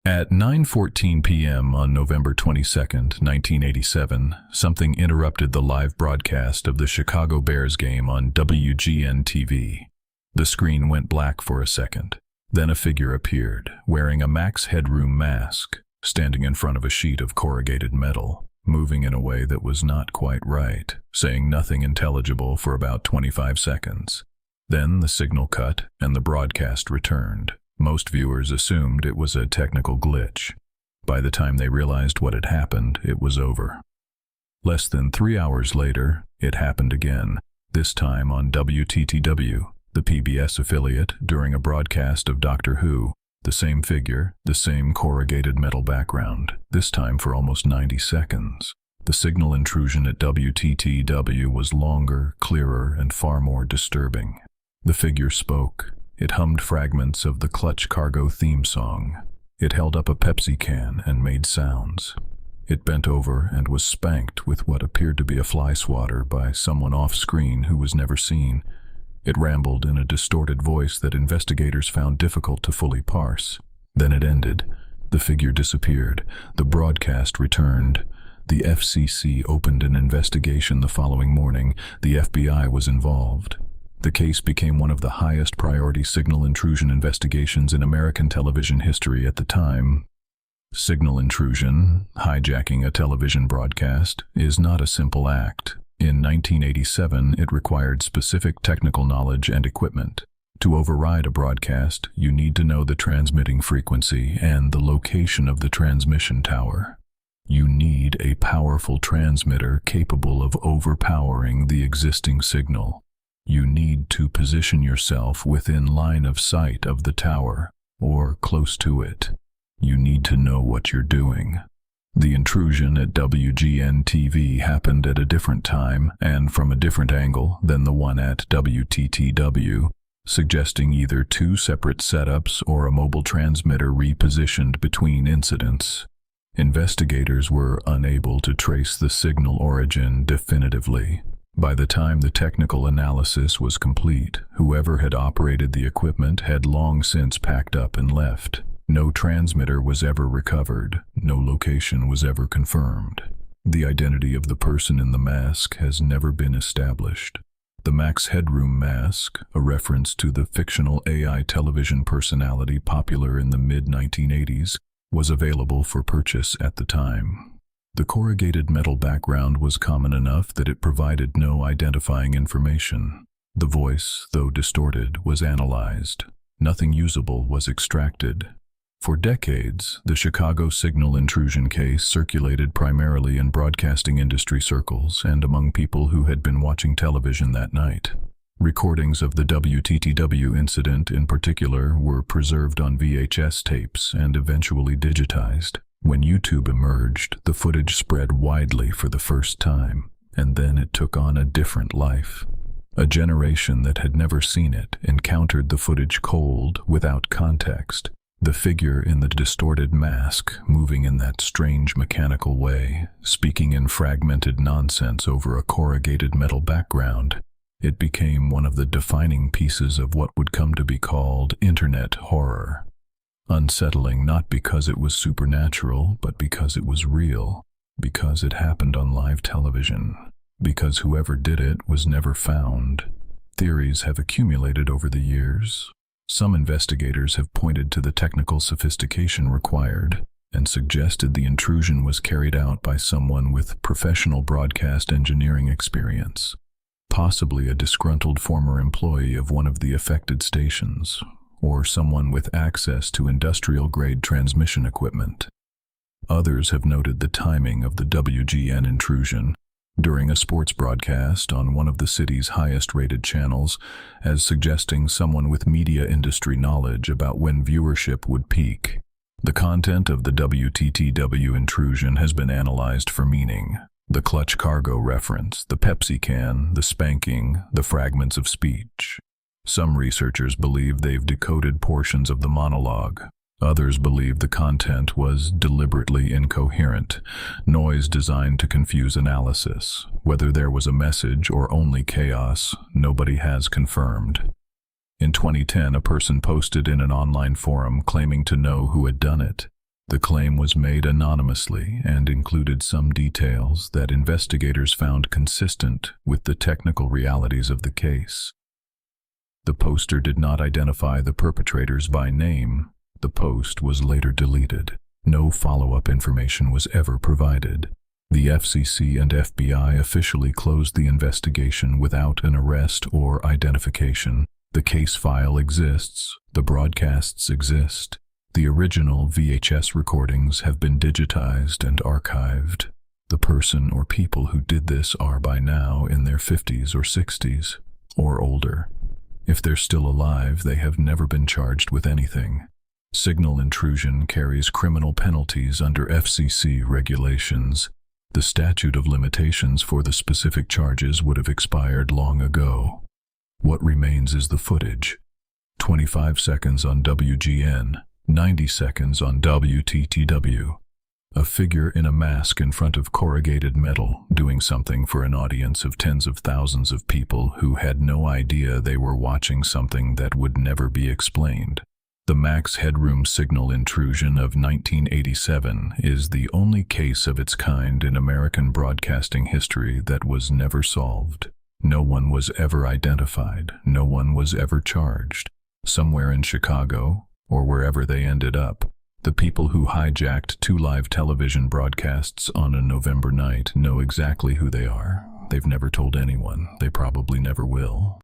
At 9:14 p.m. on November 22, 1987, something interrupted the live broadcast of the Chicago Bears game on WGN-TV. The screen went black for a second. Then a figure appeared, wearing a Max Headroom mask, standing in front of a sheet of corrugated metal, moving in a way that was not quite right, saying nothing intelligible for about 25 seconds. Then the signal cut and the broadcast returned. Most viewers assumed it was a technical glitch. By the time they realized what had happened, it was over. Less than 3 hours later, it happened again, this time on WTTW, the PBS affiliate, during a broadcast of Doctor Who. The same figure, the same corrugated metal background, this time for almost 90 seconds. The signal intrusion at WTTW was longer, clearer, and far more disturbing. The figure spoke. It hummed fragments of the Clutch Cargo theme song. It held up a Pepsi can and made sounds. It bent over and was spanked with what appeared to be a fly swatter by someone off-screen who was never seen. It rambled in a distorted voice that investigators found difficult to fully parse. Then it ended. The figure disappeared. The broadcast returned. The FCC opened an investigation the following morning. The FBI was involved. The case became one of the highest priority signal intrusion investigations in American television history at the time. Signal intrusion, hijacking a television broadcast, is not a simple act. In 1987, it required specific technical knowledge and equipment. To override a broadcast, you need to know the transmitting frequency and the location of the transmission tower. You need a powerful transmitter capable of overpowering the existing signal. You need to position yourself within line of sight of the tower, or close to it. You need to know what you're doing. The intrusion at WGN-TV happened at a different time and from a different angle than the one at WTTW, suggesting either two separate setups or a mobile transmitter repositioned between incidents. Investigators were unable to trace the signal origin definitively. By the time the technical analysis was complete, whoever had operated the equipment had long since packed up and left. No transmitter was ever recovered. No location was ever confirmed. The identity of the person in the mask has never been established. The Max Headroom mask, a reference to the fictional AI television personality popular in the mid-1980s, was available for purchase at the time. The corrugated metal background was common enough that it provided no identifying information. The voice, though distorted, was analyzed. Nothing usable was extracted. For decades, the Chicago signal intrusion case circulated primarily in broadcasting industry circles and among people who had been watching television that night. Recordings of the WTTW incident in particular were preserved on VHS tapes and eventually digitized. When YouTube emerged, the footage spread widely for the first time, and then it took on a different life. A generation that had never seen it encountered the footage cold, without context. The figure in the distorted mask, moving in that strange mechanical way, speaking in fragmented nonsense over a corrugated metal background. It became one of the defining pieces of what would come to be called internet horror. Unsettling not because it was supernatural, but because it was real, because it happened on live television, because whoever did it was never found. Theories have accumulated over the years. Some investigators have pointed to the technical sophistication required and suggested the intrusion was carried out by someone with professional broadcast engineering experience, possibly a disgruntled former employee of one of the affected stations, or someone with access to industrial-grade transmission equipment. Others have noted the timing of the WGN intrusion during a sports broadcast on one of the city's highest-rated channels as suggesting someone with media industry knowledge about when viewership would peak. The content of the WTTW intrusion has been analyzed for meaning. The Clutch Cargo reference, the Pepsi can, the spanking, the fragments of speech. Some researchers believe they've decoded portions of the monologue. Others believe the content was deliberately incoherent, noise designed to confuse analysis. Whether there was a message or only chaos, nobody has confirmed. In 2010, a person posted in an online forum claiming to know who had done it. The claim was made anonymously and included some details that investigators found consistent with the technical realities of the case. The poster did not identify the perpetrators by name. The post was later deleted. No follow-up information was ever provided. The FCC and FBI officially closed the investigation without an arrest or identification. The case file exists. The broadcasts exist. The original VHS recordings have been digitized and archived. The person or people who did this are by now in their 50s or 60s, or older. If they're still alive, they have never been charged with anything. Signal intrusion carries criminal penalties under FCC regulations. The statute of limitations for the specific charges would have expired long ago. What remains is the footage. 25 seconds on WGN, 90 seconds on WTTW. A figure in a mask in front of corrugated metal doing something for an audience of tens of thousands of people who had no idea they were watching something that would never be explained. The Max Headroom signal intrusion of 1987 is the only case of its kind in American broadcasting history that was never solved. No one was ever identified. No one was ever charged. Somewhere in Chicago, or wherever they ended up, the people who hijacked 2 live television broadcasts on a November night know exactly who they are. They've never told anyone. They probably never will.